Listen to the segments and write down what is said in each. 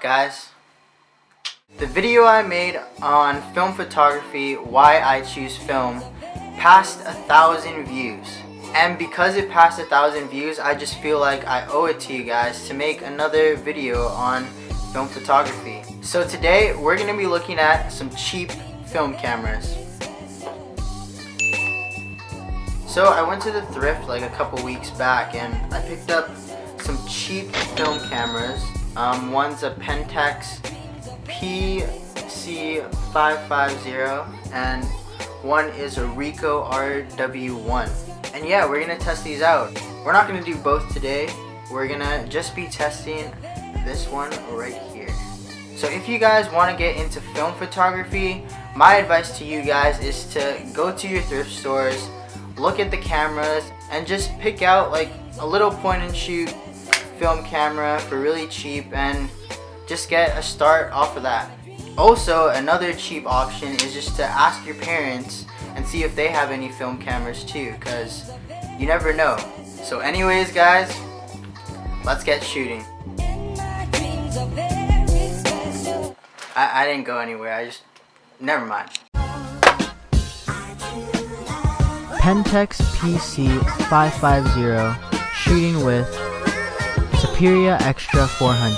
guys? The video I made on film photography, why I choose film, passed 1,000 views. And because it passed 1,000 views, I just feel like I owe it to you guys to make another video on film photography. So today we're going to be looking at some cheap film cameras. So I went to the thrift like a couple weeks back and I picked up some cheap film cameras. One's a Pentax PC550 and one is a Ricoh RW1. And yeah, we're gonna test these out. We're not gonna do both today. We're gonna just be testing this one right here. So if you guys want to get into film photography, my advice to you guys is to go to your thrift stores, look at the cameras, and just pick out like a little point and shoot film camera for really cheap and just get a start off of that. Also, another cheap option is just to ask your parents and see if they have any film cameras too, because you never know. So anyways guys, let's get shooting. I didn't go anywhere, never mind. Pentax PC550 shooting with Superior Extra 400.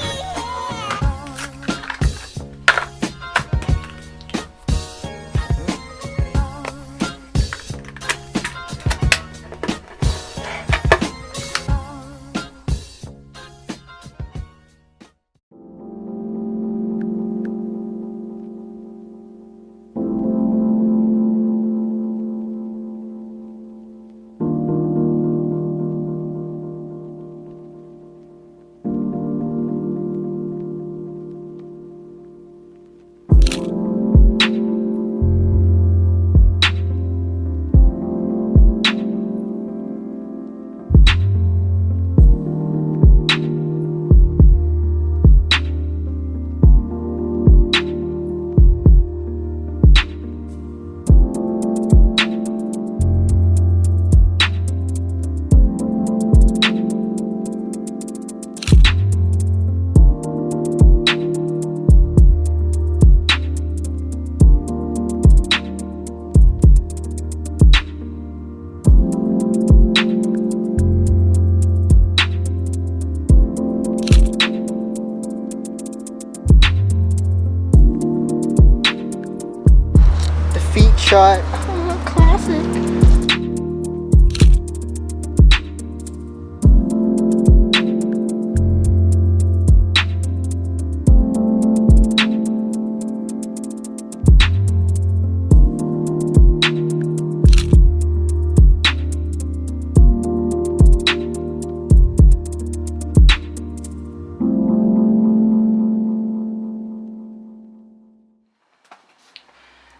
Shot. Classic.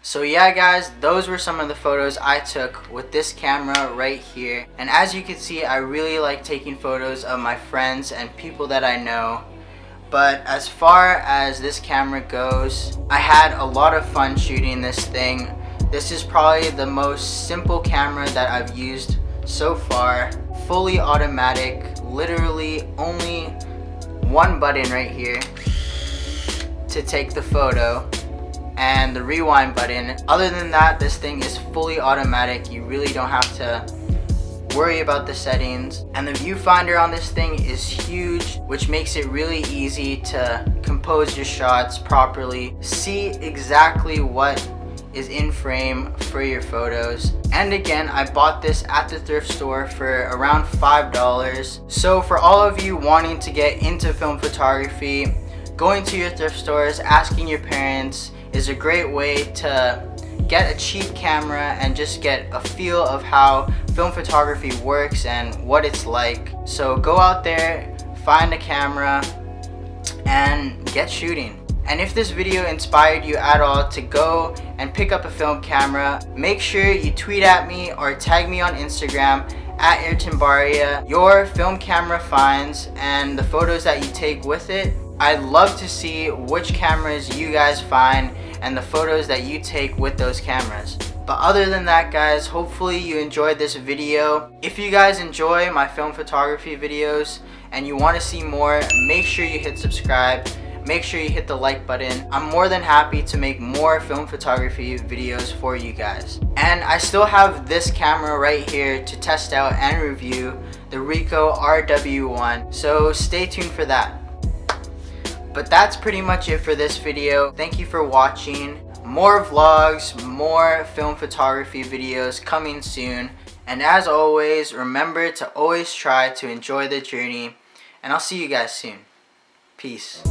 So yeah guys, those were some of the photos I took with this camera right here. And as you can see, I really like taking photos of my friends and people that I know. But as far as this camera goes, I had a lot of fun shooting this thing. This is probably the most simple camera that I've used so far. Fully automatic, literally only one button right here to take the photo, and the rewind button. Other than that, this thing is fully automatic. You really don't have to worry about the settings. And the viewfinder on this thing is huge, which makes it really easy to compose your shots properly, see exactly what is in frame for your photos. And again, I bought this at the thrift store for around $5. So for all of you wanting to get into film photography, going to your thrift stores, asking your parents is a great way to get a cheap camera and just get a feel of how film photography works and what it's like. So go out there, find a camera, and get shooting. And if this video inspired you at all to go and pick up a film camera, make sure you tweet at me or tag me on Instagram at Ayrtonbaria your film camera finds and the photos that you take with it. I'd love to see which cameras you guys find and the photos that you take with those cameras. But other than that guys, hopefully you enjoyed this video. If you guys enjoy my film photography videos and you want to see more, make sure you hit subscribe. make sure you hit the like button. I'm more than happy to make more film photography videos for you guys. And I still have this camera right here to test out and review, the Ricoh RW1, so stay tuned for that. But that's pretty much it for this video. Thank you for watching. More vlogs, more film photography videos coming soon. And as always, remember to always try to enjoy the journey. And I'll see you guys soon. Peace.